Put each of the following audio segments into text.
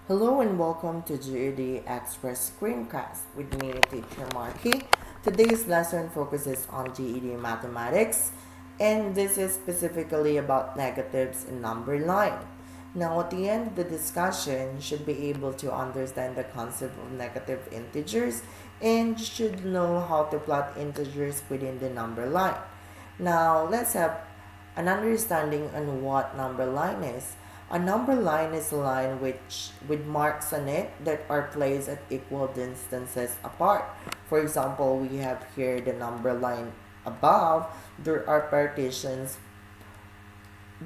Hello and welcome to GED Express Screencast with me, Teacher Marky. Today's lesson focuses on GED Mathematics, and this is specifically about negatives in number line. Now, at the end of the discussion, you should be able to understand the concept of negative integers and you should know how to plot integers within the number line. Now, let's have an understanding on what number line is. A number line is a line with marks on it that are placed at equal distances apart. For example, we have here the number line above. There are partitions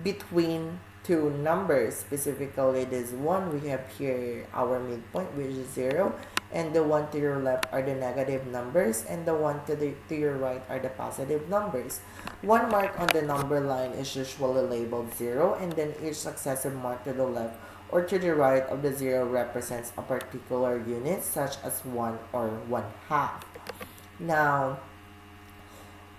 between two numbers. Specifically, this one, we have here our midpoint, which is 0. And the one to your left are the negative numbers, and the one to your right are the positive numbers. One mark on the number line is usually labeled 0, and then each successive mark to the left or to the right of the 0 represents a particular unit, such as 1 or 1/2. Now,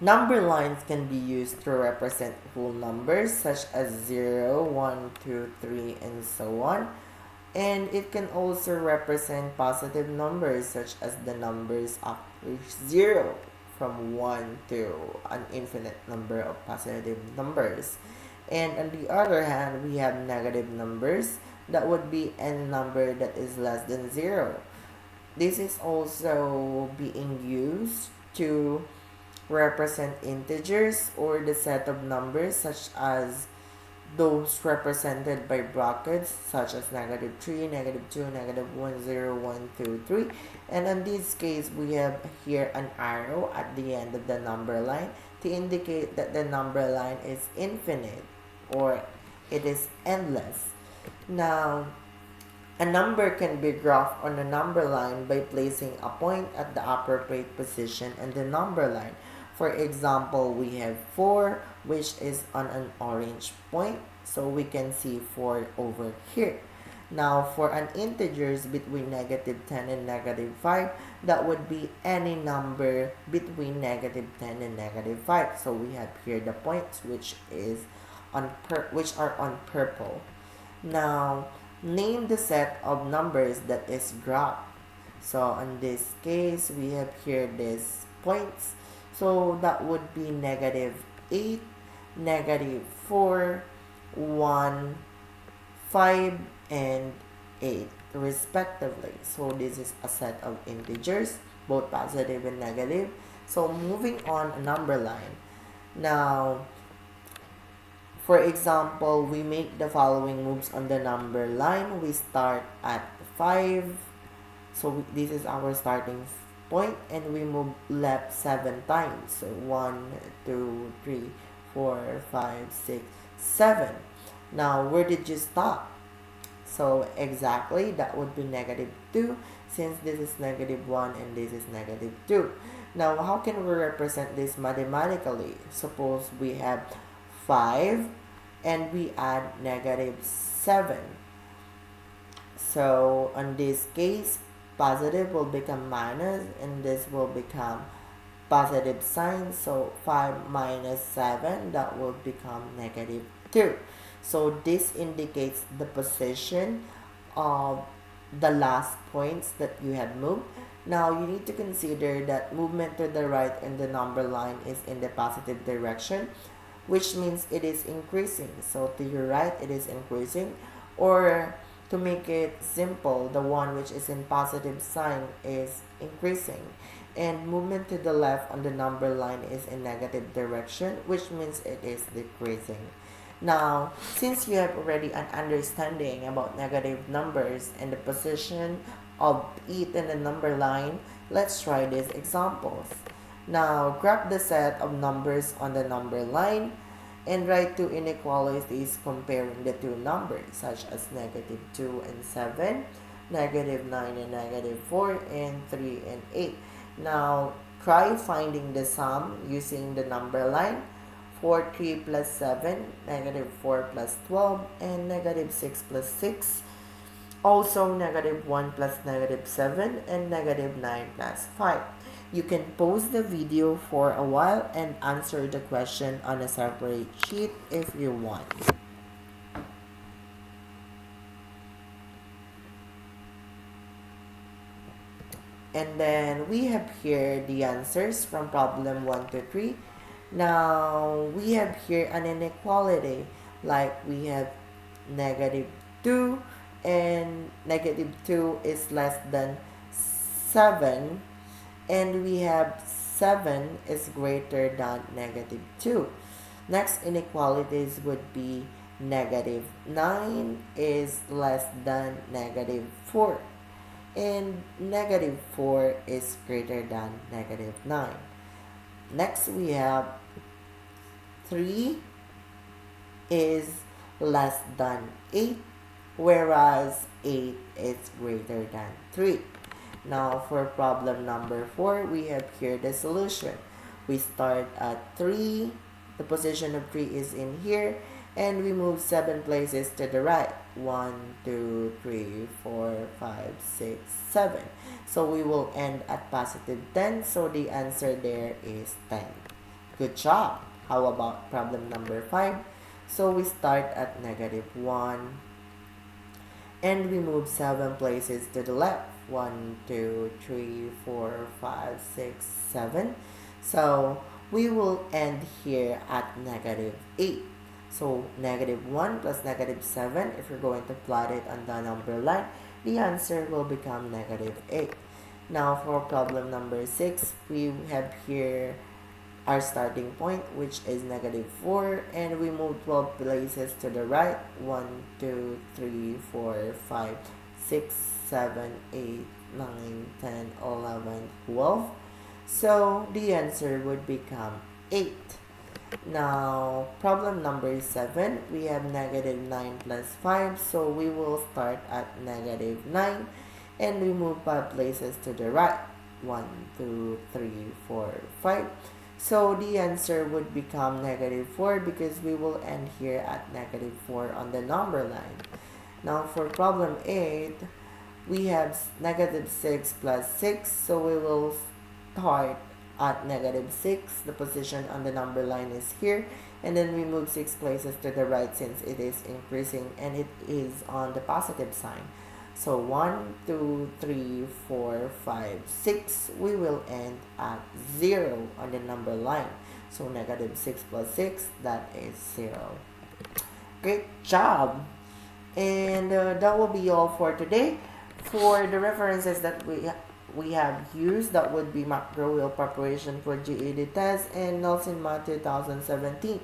number lines can be used to represent whole numbers, such as 0, 1, 2, 3, and so on. And it can also represent positive numbers, such as the numbers after 0, from 1 to an infinite number of positive numbers. And on the other hand, we have negative numbers. That would be any number that is less than 0. This is also being used to represent integers or the set of numbers, such as those represented by brackets, such as -3, -2, -1, 0, 1, 2, 3. And in this case, we have here an arrow at the end of the number line to indicate that the number line is infinite or it is endless. Now, a number can be graphed on a number line by placing a point at the appropriate position in the number line. For example, we have 4, which is on an orange point. So we can see 4 over here. Now, for an integers between -10 and -5, that would be any number between -10 and -5. So we have here the points which are on purple. Now, name the set of numbers that is graphed. So in this case, we have here these points. So that would be -8, -4, 1, 5, and 8 respectively. So this is a set of integers, both positive and negative. So moving on a number line. Now, for example, we make the following moves on the number line. We start at 5. So this is our starting point, and we move left 7 times. So 1, 2, 3, 4, 5, 6, 7. Now, where did you stop? So exactly, that would be -2, since this is -1 and this is -2. Now, how can we represent this mathematically? Suppose we have 5 and we add -7. So in this case, positive will become minus and this will become positive sign. So 5 minus 7, that will become -2. So this indicates the position of the last points that you have moved. Now you need to consider that movement to the right in the number line is in the positive direction, which means it is increasing. So to your right, it is increasing, or to make it simple, the one which is in positive sign is increasing, and movement to the left on the number line is in negative direction, which means it is decreasing. Now, since you have already an understanding about negative numbers and the position of it in the number line, let's try these examples. Now, grab the set of numbers on the number line and write two inequalities comparing the two numbers, such as -2 and 7, -9 and -4, and 3 and 8. Now, try finding the sum using the number line. 3 plus 7, -4 plus 12, and -6 plus 6. Also, -1 plus -7, and -9 plus 5. You can pause the video for a while and answer the question on a separate sheet if you want. And then we have here the answers from problem 1 to 3. Now we have here an inequality, like we have negative 2 and negative 2 is less than 7, and we have 7 is greater than negative 2. Next inequalities would be negative 9 is less than negative 4, and negative 4 is greater than negative 9. Next we have 3 is less than 8, whereas 8 is greater than 3. Now for problem number 4, we have here the solution. We start at 3, the position of 3 is in here, and we move 7 places to the right. 1, 2, 3, 4, 5, 6, 7. So we will end at positive 10, so the answer there is 10. Good job! How about problem number 5? So we start at negative 1, and we move 7 places to the left. 1, 2, 3, 4, 5, 6, 7. So we will end here at negative 8. So negative 1 plus negative 7, if you're going to plot it on the number line, the answer will become negative 8. Now for problem number 6, we have here our starting point, which is negative 4, and we move 12 places to the right. 1, 2, 3, 4, 5, 6, 7, 8, 9, 10, 11, 12. So the answer would become 8. Now problem number 7, we have negative 9 plus 5, so we will start at negative 9, and we move 5 places to the right. 1, 2, 3, 4, 5. So the answer would become negative 4, because we will end here at negative 4 on the number line. Now for problem 8, we have negative 6 plus 6, so we will start at negative 6. The position on the number line is here, and then we move 6 places to the right since it is increasing and it is on the positive sign. So 1, 2, 3, 4, 5, 6, we will end at 0 on the number line. So negative 6 plus 6, that is 0. Great job! And that will be all for today. For the references that we have used, that would be macro wheel preparation for GED test and Nelson Math 2017.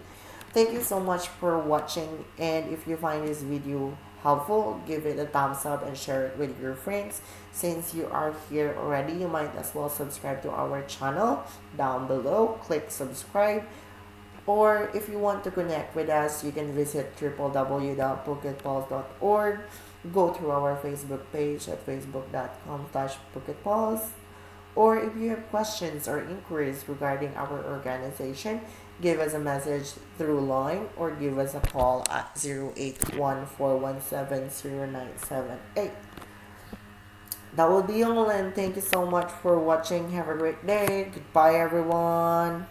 Thank you so much for watching, and if you find this video helpful, give it a thumbs up and share it with your friends. Since you are here already, you might as well subscribe to our channel down below. Click subscribe, or if you want to connect with us, you can visit www.phuketpals.org. Go through our Facebook page at facebook.com/phuketpals. Or if you have questions or inquiries regarding our organization, give us a message through line or give us a call at 081-417-0978. That will be all, and thank you so much for watching. Have a great day. Goodbye, everyone.